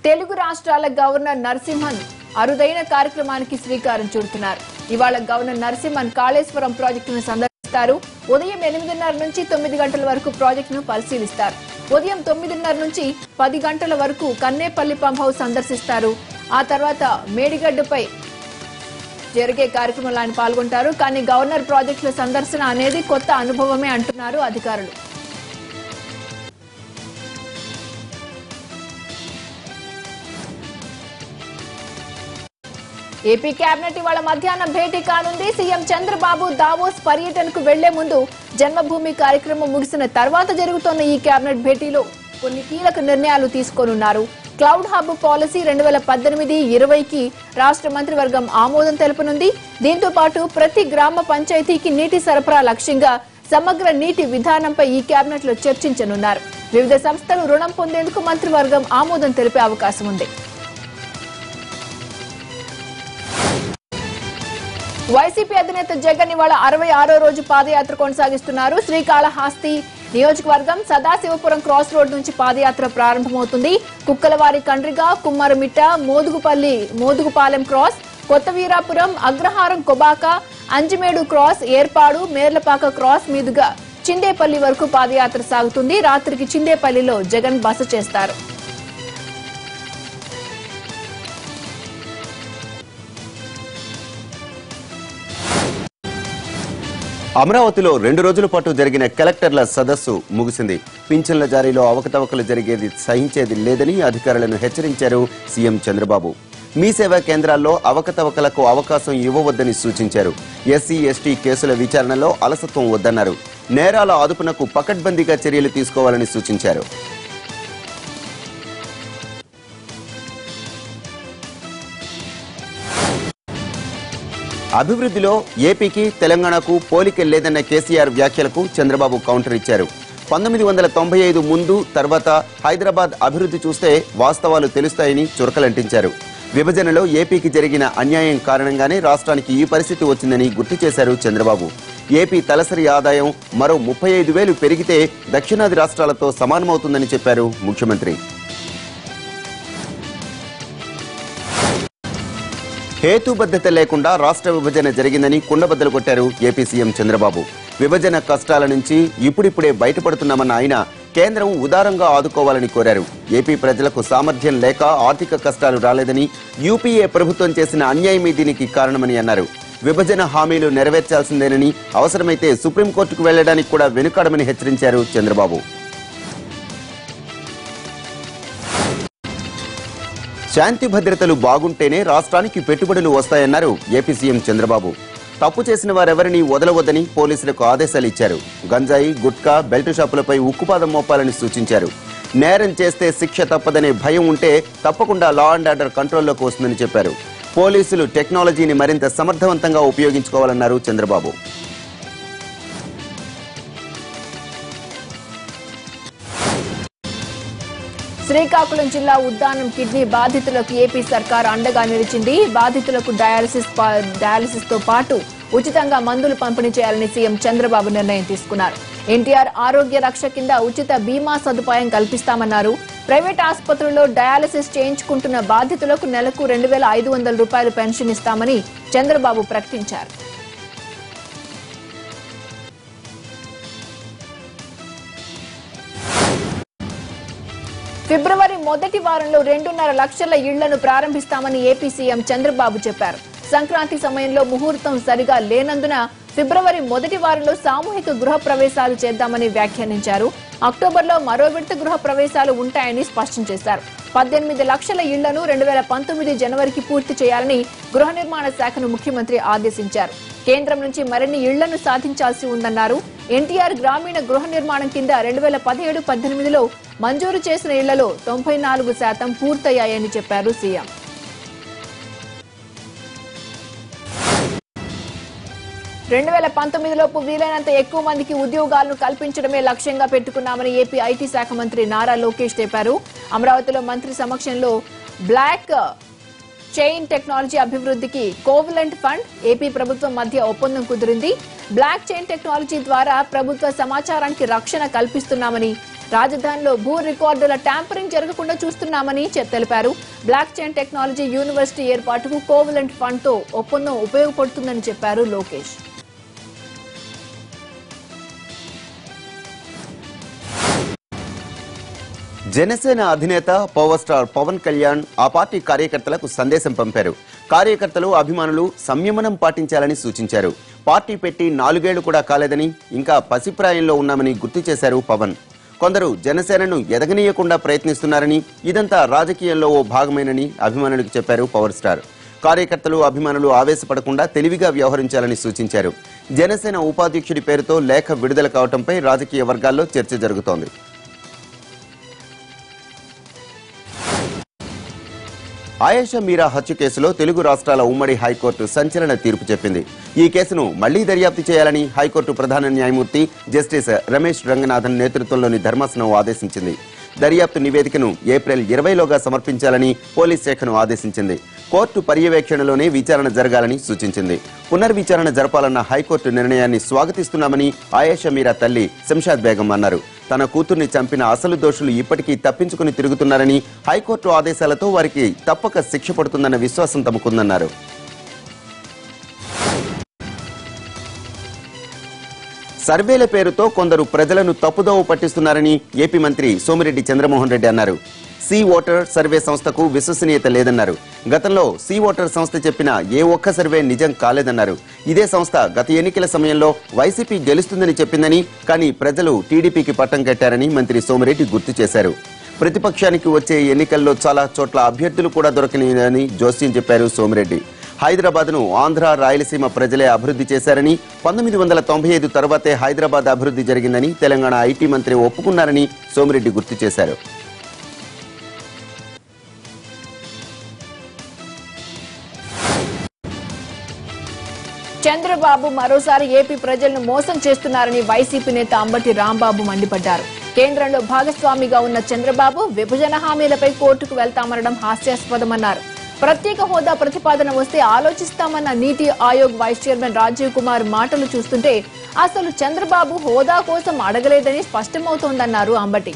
తెలుగు రాష్ట్రాల గవర్నర్ నరసింహన్ అరుదైన కార్యక్రమానికి శ్రీకారం చుడుతున్నారు. ఇవాళ గవర్నర్ నరసింహన్ కాళేశ్వరం ప్రాజెక్టును సందర్శిస్తారు. ఉదయం 8:30 నుంచి 9 గంటల వరకు ప్రాజెక్టును పరిశీలిస్తారు. ఉదయం 9:30 నుంచి 10 గంటల వరకు కన్నేపల్లి పంప్ హౌస్ సందర్శిస్తారు. ఆ తర్వాత మేడిగడ్డపై జరిగే కార్యక్రమంలో ఆయన పాల్గొంటారు. కానీ గవర్నర్ ప్రాజెక్టుల సందర్శన అనేది కొత్త అనుభవమే అంటున్నారు అధికారులు. ఏపీ కేబినెట్ ఇవాళ మధ్యాహ్నం భేటీ కానుంది. సీఎం చంద్రబాబు దావోస్ పర్యటనకు వెళ్లే ముందు జన్మభూమి కార్యక్రమం ముగిసిన తర్వాత జరుగుతున్న ఈ కేబినెట్ భేటీలో కొన్ని కీలక నిర్ణయాలు తీసుకోనున్నారు. క్లౌడ్ హబ్ పాలసీ 2018-20కి రాష్ట్ర మంత్రివర్గం ఆమోదం తెలుపనుంది. దీంతో పాటు ప్రతి గ్రామ పంచాయతీకి నీటి సరఫరా లక్ష్యంగా సమగ్ర నీటి విధానంపై ఈ కేబినెట్ లో చర్చించనున్నారు. వివిధ సంస్థలు రుణం పొందేందుకు మంత్రివర్గం ఆమోదం తెలిపే అవకాశం ఉంది. వైసీపీ అధినేత జగన్ ఇవాళ 66వ రోజు పాదయాత్ర కొనసాగిస్తున్నారు. శ్రీకాళహస్తి నియోజకవర్గం సదాశివపురం క్రాస్ రోడ్ నుంచి పాదయాత్ర ప్రారంభమవుతుంది. కుక్కలవారి కండ్రిగ, కుమ్మరమిట్ట, మోదుగుపాలెం క్రాస్, కొత్త వీరాపురం, అగ్రహారం కొబాక, అంజిమేడు క్రాస్, ఏర్పాడు, మేర్లపాక క్రాస్ మీదుగా చిందేపల్లి వరకు పాదయాత్ర సాగుతుంది. రాత్రికి చిందేపల్లిలో జగన్ బస చేస్తారు. అమరావతిలో 2 రోజుల పాటు జరిగిన కలెక్టర్ల సదస్సు ముగిసింది. పింఛన్ల జారీలో అవకతవకలు జరిగేది సహించేది లేదని అధికారులను హెచ్చరించారు సీఎం చంద్రబాబు. మీ సేవా కేంద్రాల్లో అవకతవకలకు అవకాశం ఇవ్వవద్దని సూచించారు. ఎస్సీ ఎస్టీ కేసుల విచారణలో అలసత్వం వద్దన్నారు. నేరాల అదుపునకు పకడ్బందీగా చర్యలు తీసుకోవాలని సూచించారు. అభివృద్ధిలో ఏపీకి తెలంగాణకు పోలిక లేదన్న కేసీఆర్ వ్యాఖ్యలకు చంద్రబాబు కౌంటర్ ఇచ్చారు. 1995 ముందు తర్వాత హైదరాబాద్ అభివృద్ధి చూస్తే వాస్తవాలు తెలుస్తాయని చురకలంటించారు. విభజనలో ఏపీకి జరిగిన అన్యాయం కారణంగానే రాష్ట్రానికి ఈ పరిస్థితి వచ్చిందని గుర్తు చేశారు చంద్రబాబు. ఏపీ తలసరి ఆదాయం మరో 35,000 పెరిగితే దక్షిణాది రాష్ట్రాలతో సమానమవుతుందని చెప్పారు ముఖ్యమంత్రి. హేతుబద్ధత లేకుండా రాష్ట్ర విభజన జరిగిందని కుండబద్దలు కొట్టారు ఏపీ సీఎం చంద్రబాబు. విభజన కష్టాల నుంచి ఇప్పుడిప్పుడే బయటపడుతున్నామన్న ఆయన కేంద్రం ఉదారంగా ఆదుకోవాలని కోరారు. ఏపీ ప్రజలకు సామర్థ్యం లేక ఆర్థిక కష్టాలు రాలేదని, యూపీఏ ప్రభుత్వం చేసిన అన్యాయమే దీనికి కారణమని అన్నారు. విభజన హామీలు నెరవేర్చాల్సిందేనని, అవసరమైతే సుప్రీంకోర్టుకు వెళ్లడానికి కూడా వెనుకాడమని హెచ్చరించారు చంద్రబాబు. శాంతి భద్రతలు బాగుంటేనే రాష్ట్రానికి పెట్టుబడులు వస్తాయన్నారు ఏపీ సీఎం చంద్రబాబు. తప్పు చేసిన వారెవరినీ వదలవద్దని పోలీసులకు ఆదేశాలు ఇచ్చారు. గంజాయి, గుట్కా, బెల్ట్ షాపులపై ఉక్కుపాదం మోపాలని సూచించారు. నేరం చేస్తే శిక్ష తప్పదనే భయం ఉంటే తప్పకుండా లా అండ్ ఆర్డర్ కంట్రోల్లోకి వస్తుందని చెప్పారు. పోలీసులు టెక్నాలజీని మరింత సమర్థవంతంగా ఉపయోగించుకోవాలన్నారు చంద్రబాబు. శ్రీకాకుళం జిల్లా ఉద్దానం కిడ్నీ బాధితులకు ఏపీ సర్కార్ అండగా నిలిచింది. బాధితులకు డయాలసిస్ తో పాటు ఉచితంగా మందులు పంపిణీ చేయాలని సీఎం చంద్రబాబు నిర్ణయం తీసుకున్నారు. ఎన్టీఆర్ ఆరోగ్య రక్ష కింద ఉచిత బీమా సదుపాయం కల్పిస్తామన్నారు. ప్రైవేట్ ఆసుపత్రుల్లో డయాలసిస్ చేయించుకుంటున్న బాధితులకు నెలకు 2,500 రూపాయలు పెన్షన్ ఇస్తామని చంద్రబాబు ప్రకటించారు. ఫిబ్రవరి మొదటి వారంలో 2.5 లక్షల ఇళ్లను ప్రారంభిస్తామని ఏపీ సీఎం చంద్రబాబు చెప్పారు. సంక్రాంతి సమయంలో ముహూర్తం సరిగా లేనందున ఫిబ్రవరి మొదటి వారంలో సామూహిక గృహ ప్రవేశాలు చేద్దామని వ్యాఖ్యానించారు. అక్టోబర్లో మరో విడత గృహ ప్రవేశాలు ఉంటాయని స్పష్టం చేశారు. 18 లక్షల ఇళ్లను 2019 జనవరికి పూర్తి చేయాలని గృహ నిర్మాణ శాఖను ముఖ్యమంత్రి ఆదేశించారు. కేంద్రం నుంచి మరిన్ని ఇళ్లను సాధించాల్సి ఉందన్నారు. ఎన్టీఆర్ గ్రామీణ గృహ నిర్మాణం కింద 2017-18లో మంజూరు చేసిన ఇళ్లలో 94% పూర్తయ్యాయని చెప్పారు సీఎం. 2019లోపు వీలైనంత ఎక్కువ మందికి ఉద్యోగాలను కల్పించడమే లక్ష్యంగా పెట్టుకున్నామని ఏపీ ఐటీ శాఖ మంత్రి నారా లోకేష్ తెలిపారు. అమరావతిలో మంత్రి సమక్షంలో బ్లాక్ చైన్ టెక్నాలజీ అభివృద్ధికి కోవలెంట్ ఫండ్ ఏపీ ప్రభుత్వం మధ్య ఒప్పందం కుదిరింది. బ్లాక్ చైన్ టెక్నాలజీ ద్వారా ప్రభుత్వ సమాచారానికి రక్షణ కల్పిస్తున్నామని, రాజధానిలో భూ రికార్డుల ట్యాంపరింగ్ జరగకుండా చూస్తున్నామని తెలిపారు. బ్లాక్ చైన్ టెక్నాలజీ యూనివర్సిటీ ఏర్పాటుకు కోవలెంట్ ఫండ్ తో ఒప్పందం ఉపయోగపడుతుందని చెప్పారు లోకేష్. జనసేన అధినేత పవర్ స్టార్ పవన్ కళ్యాణ్ ఆ పార్టీ కార్యకర్తలకు సందేశం పంపారు. కార్యకర్తలు, అభిమానులు సంయమనం పాటించాలని సూచించారు. పార్టీ పెట్టి 4 ఏళ్లు కూడా కాలేదని, ఇంకా పసిప్రాయంలో ఉన్నామని గుర్తు చేశారు పవన్. కొందరు జనసేనను ఎదగనీయకుండా ప్రయత్నిస్తున్నారని, ఇదంతా రాజకీయంలో ఓ భాగమేనని అభిమానులకు చెప్పారు పవర్ స్టార్. కార్యకర్తలు, అభిమానులు ఆవేశపడకుండా తెలివిగా వ్యవహరించాలని సూచించారు. జనసేన ఉపాధ్యక్షుడి పేరుతో లేఖ విడుదల కావడంపై రాజకీయ వర్గాల్లో చర్చ జరుగుతోంది. ఆయేషా మీరా హత్య కేసులో తెలుగు రాష్ట్రాల ఉమ్మడి హైకోర్టు సంచలన తీర్పు చెప్పింది. ఈ కేసును మళ్లీ దర్యాప్తు చేయాలని హైకోర్టు ప్రధాన న్యాయమూర్తి జస్టిస్ రమేష్ రంగనాథన్ నేతృత్వంలోని ధర్మాసనం ఆదేశించింది. దర్యాప్తు నివేదికను ఏప్రిల్ 20లోగా సమర్పించాలని పోలీస్ శాఖను ఆదేశించింది. కోర్టు పర్యవేక్షణలోనే విచారణ జరగాలని సూచించింది. పునర్విచారణ జరపాలన్న హైకోర్టు నిర్ణయాన్ని స్వాగతిస్తున్నామని ఆయేషా మీరా తల్లి శంషాద్ బేగం అన్నారు. తన కూతుర్ని చంపిన అసలు దోషులు ఇప్పటికీ తప్పించుకుని తిరుగుతున్నారని, హైకోర్టు ఆదేశాలతో వారికి తప్పక శిక్ష పడుతుందన్న విశ్వాసం తమకుందన్నారు. సర్వేల పేరుతో కొందరు ప్రజలను తప్పుదోవ పట్టిస్తున్నారని ఏపీ మంత్రి సోమిరెడ్డి చంద్రమోహన్ రెడ్డి అన్నారు. సీ ఓటర్ సర్వే సంస్థకు విశ్వసనీయత లేదన్నారు. గతంలో సీ ఓటర్ సంస్థ చెప్పిన ఏ ఒక్క సర్వే నిజం కాలేదన్నారు. ఇదే సంస్థ గత ఎన్నికల సమయంలో వైసీపీ గెలుస్తుందని చెప్పిందని, కానీ ప్రజలు టీడీపీకి పట్టం కట్టారని మంత్రి సోమిరెడ్డి గుర్తు చేశారు. ప్రతిపక్షానికి వచ్చే ఎన్నికల్లో చాలా చోట్ల అభ్యర్థులు కూడా దొరకలేదని జోస్యం చెప్పారు సోమిరెడ్డి. హైదరాబాద్ను ఆంధ్ర, రాయలసీమ ప్రజలే అభివృద్ధి చేశారని, 1995 తర్వాతే హైదరాబాద్ అభివృద్ధి జరిగిందని తెలంగాణ ఐటీ మంత్రి ఒప్పుకున్నారని సోమిరెడ్డి గుర్తు చేశారు. చంద్రబాబు మరోసారి ఏపీ ప్రజలను మోసం చేస్తున్నారని వైసీపీ నేత అంబటి రాంబాబు మండిపడ్డారు. కేంద్రంలో భాగస్వామిగా ఉన్న చంద్రబాబు విభజన హామీలపై కోర్టుకు వెళ్తామనడం హాస్యాస్పదమన్నారు. ప్రత్యేక హోదా ప్రతిపాదన వస్తే ఆలోచిస్తామన్న నీతి ఆయోగ్ వైస్ చైర్మన్ రాజీవ్ కుమార్ మాటలు చూస్తుంటే అసలు చంద్రబాబు హోదా కోసం అడగలేదని స్పష్టమవుతోందన్నారు అంబటి.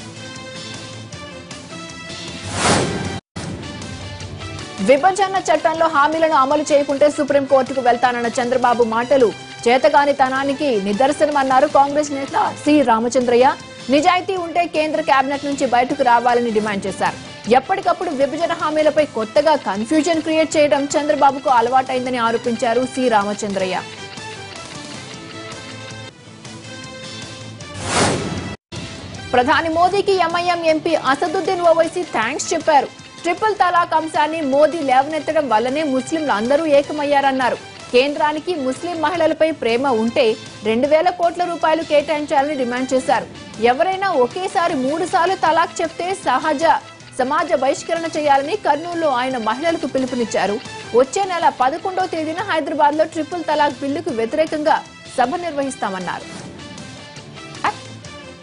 విభజన చట్టంలో హామీలను అమలు చేయకుంటే సుప్రీంకోర్టుకు వెళ్తానన్న చంద్రబాబు మాటలు చేతగానితనానికి నిదర్శనమన్నారు కాంగ్రెస్ నేత సి రామచంద్రయ్య. నిజాయితీ ఉంటే కేంద్ర కేబినెట్ నుంచి బయటకు రావాలని డిమాండ్ చేశారు. ఎప్పటికప్పుడు విభజన హామీలపై కొత్తగా కన్ఫ్యూజన్ క్రియేట్ చేయడం చంద్రబాబుకు అలవాటైందని ఆరోపించారు సి రామచంద్రయ్య. ప్రధాని మోదీకి MIM MP Asaduddin Owaisi thanks చెప్పారు. ట్రిపుల్ తలాక్ అంశాన్ని మోదీ లేవనెత్తడం వల్లనే ముస్లింలు అందరూ ఏకమయ్యారన్నారు. కేంద్రానికి ముస్లిం మహిళలపై ప్రేమ ఉంటే 2000 కోట్ల రూపాయలు కేటాయించాలని డిమాండ్ చేశారు. ఎవరైనా ఒకేసారి 3 సార్లు తలాక్ చెప్తే సమాజ బహిష్కరణ చేయాలని కర్నూలులో ఆయన మహిళలకు పిలుపునిచ్చారు. వచ్చే నెల 11వ తేదీన హైదరాబాద్ లో ట్రిపుల్ తలాక్ బిల్లుకు వ్యతిరేకంగా సభ నిర్వహిస్తామన్నారు.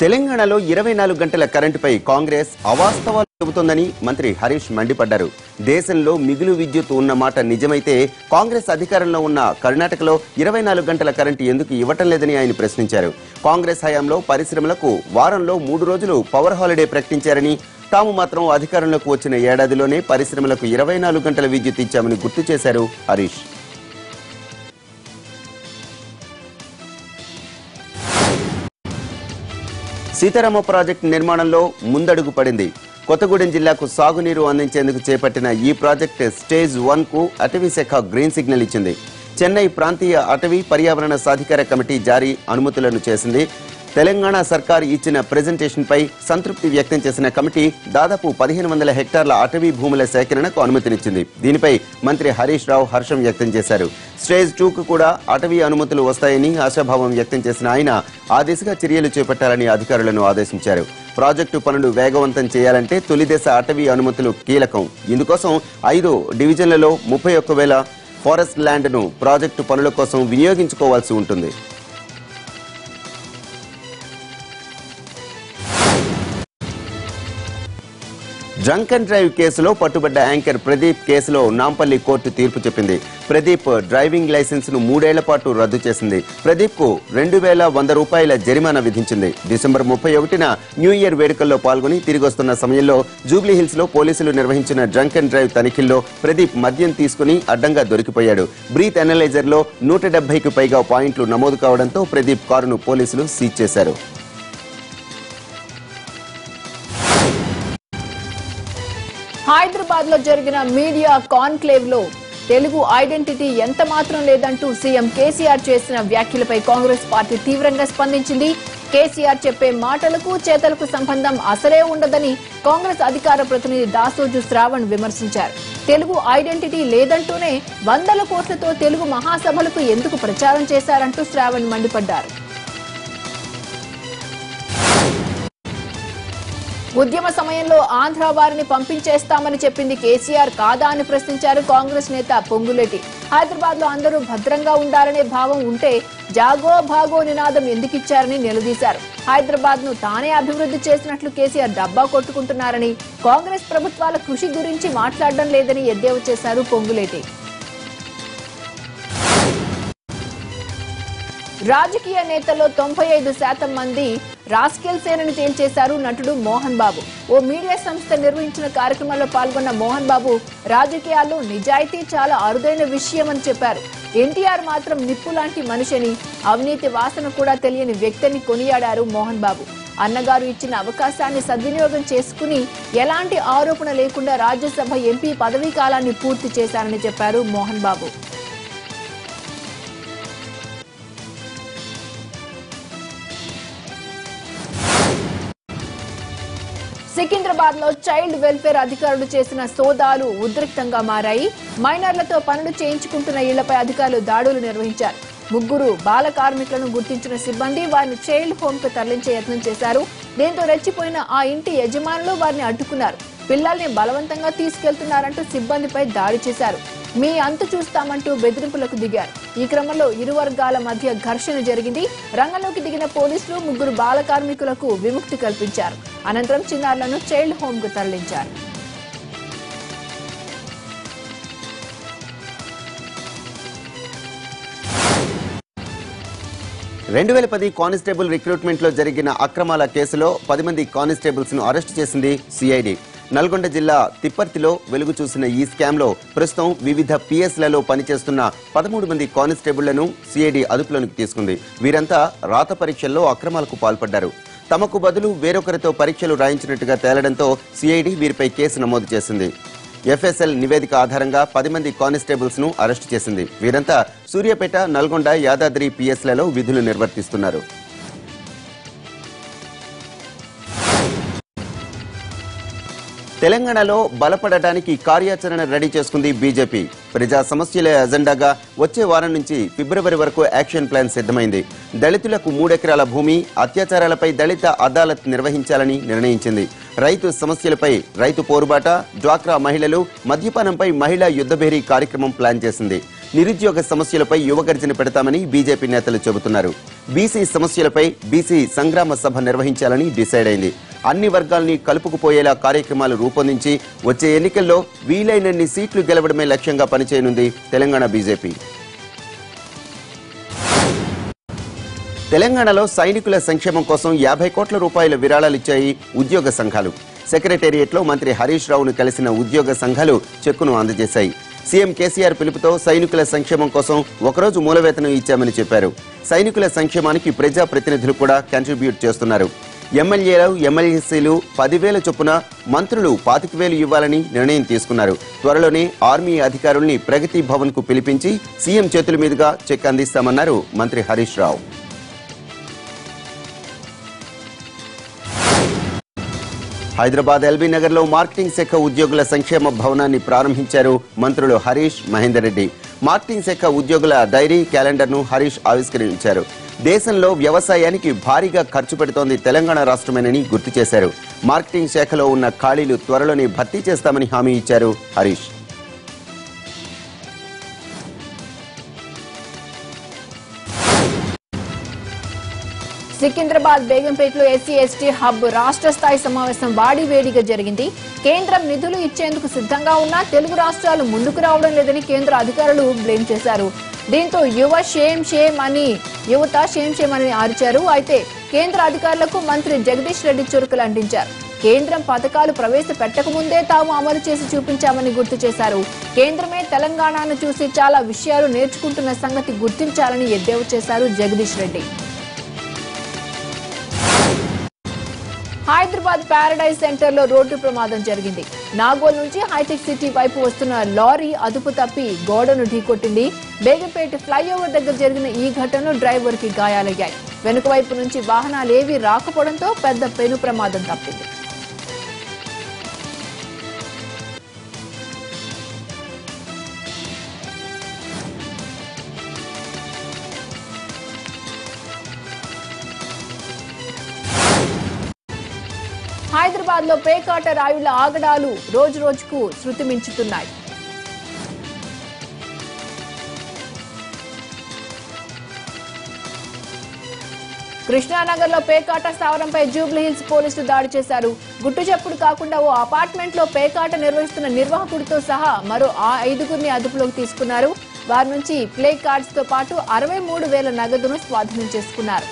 తెలంగాణలో 24 గంటల కరెంటుపై కాంగ్రెస్ అవాస్తవాలు చెబుతోందని మంత్రి హరీష్ మండిపడ్డారు. దేశంలో మిగులు విద్యుత్ ఉన్న మాట నిజమైతే కాంగ్రెస్ అధికారంలో ఉన్న కర్ణాటకలో 24 గంటల కరెంటు ఎందుకు ఇవ్వటం లేదని ఆయన ప్రశ్నించారు. కాంగ్రెస్ హయాంలో పరిశ్రమలకు వారంలో 3 రోజులు పవర్ హాలిడే ప్రకటించారని, తాము మాత్రం అధికారంలోకి వచ్చిన ఏడాదిలోనే పరిశ్రమలకు 24 గంటల విద్యుత్ ఇచ్చామని గుర్తు చేశారు హరీష్. సీతారామ ప్రాజెక్టు నిర్మాణంలో ముందడుగు పడింది. కొత్తగూడెం జిల్లాకు సాగునీరు అందించేందుకు చేపట్టిన ఈ ప్రాజెక్టు స్టేజ్ 1కు అటవీ శాఖ గ్రీన్ సిగ్నల్ ఇచ్చింది. చెన్నై ప్రాంతీయ అటవీ పర్యావరణ సాధికార కమిటీ జారీ అనుమతులను చేసింది. తెలంగాణ సర్కార్ ఇచ్చిన ప్రెజెంటేషన్ పై సంతృప్తి వ్యక్తం చేసిన కమిటీ దాదాపు 1500 హెక్టార్ల అటవీ భూముల సేకరణకు అనుమతినిచ్చింది. దీనిపై మంత్రి హరీష్ రావు హర్షం వ్యక్తం చేశారు. స్టేజ్ 2కు కూడా అటవీ అనుమతులు వస్తాయని ఆశాభావం వ్యక్తం చేసిన ఆయన ఆ దిశగా చర్యలు చేపట్టాలని అధికారులను ఆదేశించారు. ప్రాజెక్టు పనులు వేగవంతం చేయాలంటే తొలిదశ అటవీ అనుమతులు కీలకం. ఇందుకోసం 5 డివిజన్లలో 31,000 ఫారెస్ట్ ల్యాండ్ను ప్రాజెక్టు పనుల కోసం వినియోగించుకోవాల్సి ఉంటుంది. డ్రంక్ అండ్ డ్రైవ్ కేసులో పట్టుబడ్డ యాంకర్ ప్రదీప్ కేసులో నాంపల్లి కోర్టు తీర్పు చెప్పింది. ప్రదీప్ డ్రైవింగ్ లైసెన్స్ ను 3 ఏళ్ల పాటు రద్దు చేసింది. ప్రదీప్ కు 2100 రూపాయల జరిమానా విధించింది. డిసెంబర్ 31న న్యూ ఇయర్ వేడుకల్లో పాల్గొని తిరిగి వస్తున్న సమయంలో జూబ్లీ హిల్స్ లో పోలీసులు నిర్వహించిన డ్రంక్ అండ్ డ్రైవ్ తనిఖీల్లో ప్రదీప్ మద్యం తీసుకుని అడ్డంగా దొరికిపోయాడు. బ్రీత్ అనలైజర్ లో 170కి పైగా పాయింట్లు నమోదు కావడంతో ప్రదీప్ కారును పోలీసులు సీజ్ చేశారు. హైదరాబాద్ లో జరిగిన మీడియా కాన్క్లేవ్ లో తెలుగు ఐడెంటిటీ ఎంత మాత్రం లేదంటూ సీఎం కేసీఆర్ చేసిన వ్యాఖ్యలపై కాంగ్రెస్ పార్టీ తీవ్రంగా స్పందించింది. కేసీఆర్ చెప్పే మాటలకు చేతలకు సంబంధం అసలే ఉండదని కాంగ్రెస్ అధికార ప్రతినిధి దాసోజు శ్రావణ్ విమర్శించారు. తెలుగు ఐడెంటిటీ లేదంటూనే 100 కోట్లతో తెలుగు మహాసభలకు ఎందుకు ప్రచారం చేశారంటూ శ్రావణ్ మండిపడ్డారు. ఉద్యమ సమయంలో ఆంధ్ర వారిని పంపించేస్తామని చెప్పింది కేసీఆర్ కాదా అని ప్రశ్నించారు కాంగ్రెస్ నేత పొంగులేటి. హైదరాబాద్ లో అందరూ భద్రంగా ఉండాలనే భావం ఉంటే జాగో భాగో నినాదం ఎందుకిచ్చారని నిలదీశారు. హైదరాబాద్ ను తానే అభివృద్ధి చేసినట్లు కేసీఆర్ డబ్బా కొట్టుకుంటున్నారని, కాంగ్రెస్ ప్రభుత్వాల కృషి గురించి మాట్లాడడం లేదని ఎద్దేవా చేశారు పొంగులేటి. రాజకీయ నేతల్లో 95% మంది రాస్కెల్ సేనని తేల్చేశారు నటుడు మోహన్ బాబు. ఓ మీడియా సంస్థ నిర్వహించిన కార్యక్రమంలో పాల్గొన్న మోహన్ బాబు రాజకీయాల్లో నిజాయితీ చాలా అరుదైన విషయమని చెప్పారు. ఎన్టీఆర్ మాత్రం నిప్పు లాంటి మనిషిని, అవినీతి వాసన కూడా తెలియని వ్యక్తిని కొనియాడారు మోహన్ బాబు. అన్నగారు ఇచ్చిన అవకాశాన్ని సద్వినియోగం చేసుకుని ఎలాంటి ఆరోపణ లేకుండా రాజ్యసభ ఎంపీ పదవీ కాలాన్ని పూర్తి చేశారని చెప్పారు మోహన్ బాబు. సికింద్రాబాద్ లో చైల్డ్ వెల్ఫేర్ అధికారులు చేసిన సోదాలు ఉద్రిక్తంగా మారాయి. మైనర్లతో పనులు చేయించుకుంటున్న ఇళ్లపై అధికారులు దాడులు నిర్వహించారు. 3 బాల కార్మికులను గుర్తించిన సిబ్బంది వారిని చైల్డ్ హోమ్ కు తరలించే యత్నం చేశారు. దీంతో రెచ్చిపోయిన ఆ ఇంటి యజమానులు వారిని అడ్డుకున్నారు. పిల్లల్ని బలవంతంగా తీసుకెళ్తున్నారంటూ సిబ్బందిపై దాడి చేశారు. మీ అంతు చూస్తామంటూ బెదిరింపులకు దిగారు. ఈ క్రమంలో ఇరు వర్గాల మధ్య ఘర్షణ జరిగింది. రంగంలోకి దిగిన పోలీసులు 3 బాల కార్మికులకు విముక్తి కల్పించారు. అనంతరం చిన్నారులను చైల్డ్ హోమ్ కు తరలించారు. కానిస్టేబుల్ రిక్రూట్మెంట్ లో జరిగిన అక్రమాల కేసులో 10 మంది కానిస్టేబుల్స్ ను అరెస్టు చేసింది సిఐడి. నల్గొండ జిల్లా తిప్పర్తిలో వెలుగు చూసిన ఈ స్కామ్ లో ప్రస్తుతం వివిధ పిఎస్లలో పనిచేస్తున్న 13 మంది కానిస్టేబుళ్లను సిఐడి అదుపులోకి తీసుకుంది. వీరంతా రాత పరీక్షల్లో అక్రమాలకు పాల్పడ్డారు. తమకు బదులు వేరొకరితో పరీక్షలు రాయించినట్టుగా తేలడంతో సిఐడి వీరిపై కేసు నమోదు చేసింది. ఎఫ్ఎస్ఎల్ నివేదిక ఆధారంగా 10 మంది కానిస్టేబుల్స్ ను అరెస్టు చేసింది. వీరంతా సూర్యాపేట, నల్గొండ, యాదాద్రి పిఎస్లలో విధులు నిర్వర్తిస్తున్నారు. తెలంగాణలో బలపడటానికి కార్యాచరణ రెడీ చేసుకుంది బీజేపీ. ప్రజా సమస్యల ఎజెండాగా వచ్చే వారం నుంచి ఫిబ్రవరి వరకు యాక్షన్ ప్లాన్ సిద్ధమైంది. దళితులకు 3 ఎకరాల భూమి, అత్యాచారాలపై దళిత అదాలత్ నిర్వహించాలని నిర్ణయించింది. రైతు సమస్యలపై రైతు పోరుబాట, డ్వాక్రా మహిళలు, మద్యపానంపై మహిళా యుద్ధభేరీ కార్యక్రమం ప్లాన్ చేసింది. నిరుద్యోగ సమస్యలపై యువగర్జన పెడతామని బీజేపీ నేతలు చెబుతున్నారు. బీసీ సమస్యలపై బీసీ సంగ్రామ సభ నిర్వహించాలని డిసైడ్ అయింది. అన్ని వర్గాల్ని కలుపుకుపోయేలా కార్యక్రమాలు రూపొందించి వచ్చే ఎన్నికల్లో వీలైనన్ని సీట్లు గెలవడమే లక్ష్యంగా పనిచేయనుంది తెలంగాణ బీజేపీ. తెలంగాణలో సైనికుల సంక్షేమం కోసం 50 కోట్ల రూపాయల విరాళాలిచ్చాయి ఉద్యోగ సంఘాలు. సెక్రటేరియట్లో మంత్రి హరీష్ రావును కలిసిన ఉద్యోగ సంఘాలు చెక్కును అందజేశాయి. సీఎం కేసీఆర్ పిలుపుతో సైనికుల సంక్షేమం కోసం ఒకరోజు మూలవేతనం ఇచ్చామని చెప్పారు. సైనికుల సంక్షేమానికి ప్రజా ప్రతినిధులు కూడా కంట్రిబ్యూట్ చేస్తున్నారు. ఎమ్మెల్యేలు, ఎమ్మెల్యేసీలు 10,000 చొప్పున, మంత్రులు 25,000 ఇవ్వాలని నిర్ణయం తీసుకున్నారు. త్వరలోనే ఆర్మీ అధికారుల్ని ప్రగతి భవన్ కు పిలిపించి సీఎం చేతుల మీదుగా చెక్ అందిస్తామన్నారు మంత్రి హరీష్ రావు. హైదరాబాద్ ఎల్బీ నగర్ లో మార్కెటింగ్ శాఖ ఉద్యోగుల సంక్షేమ భవనాన్ని ప్రారంభించారు మంత్రులు హరీష్, మహేందర్ రెడ్డి. మార్కెటింగ్ శాఖ ఉద్యోగుల డైరీ, క్యాలెండర్ ను హరీష్ ఆవిష్కరించారు. దేశంలో వ్యవసాయానికి భారీగా ఖర్చు పెడుతోంది తెలంగాణ రాష్ట్రమేనని గుర్తు చేశారు. మార్కెటింగ్ శాఖలో ఉన్న ఖాళీలు త్వరలోనే భర్తీ చేస్తామని హామీ ఇచ్చారు హరీష్. సికింద్రాబాద్ బేగంపేటలో ఎస్సీ ఎస్టీ హబ్ రాష్ట్ర స్థాయి సమావేశం వాడివేడిగా జరిగింది. కేంద్రం నిధులు ఇచ్చేందుకు సిద్ధంగా ఉన్నా తెలుగు రాష్ట్రాలు ముందుకు రావడం లేదని కేంద్ర అధికారులు బ్లేమ్ చేశారు. దీంతో యువత షేమ్ షేమ్ అని అరిచారు. అయితే కేంద్ర అధికారులకు మంత్రి జగదీష్ రెడ్డి చురుకులు అంటించారు. కేంద్రం పథకాలు ప్రవేశపెట్టక ముందే తాము అమలు చేసి చూపించామని గుర్తు చేశారు. కేంద్రమే తెలంగాణను చూసి చాలా విషయాలు నేర్చుకుంటున్న సంగతి గుర్తించాలని ఎద్దేవా చేశారు జగదీష్ రెడ్డి. హైదరాబాద్ ప్యారడైజ్ సెంటర్ లో రోడ్డు ప్రమాదం జరిగింది. నాగోల్ నుంచి హైటెక్ సిటీ వైపు వస్తున్న లారీ అదుపు తప్పి గోడను ఢీకొట్టింది. బేగంపేట ఫ్లైఓవర్ దగ్గర జరిగిన ఈ ఘటనలో డ్రైవర్ కి గాయాలయ్యాయి. వెనుక వైపు నుంచి వాహనాలేవీ రాకపోవడంతో పెద్ద పెను ప్రమాదం తప్పింది. హైదరాబాద్ లో పేకాట రాయుళ్ల ఆగడాలు రోజు రోజుకు శృతి మించుతున్నాయి. కృష్ణానగర్ లో పేకాట స్థావరంపై జూబ్లీహిల్స్ పోలీసులు దాడి చేశారు. గుట్టు చప్పుడు కాకుండా ఓ అపార్ట్మెంట్ లో పేకాట నిర్వహిస్తున్న నిర్వాహకుడితో సహా మరో 5గురిని అదుపులోకి తీసుకున్నారు. వారి నుంచి ప్లే కార్డ్స్ తో పాటు 63,000 నగదును స్వాధీనం చేసుకున్నారు.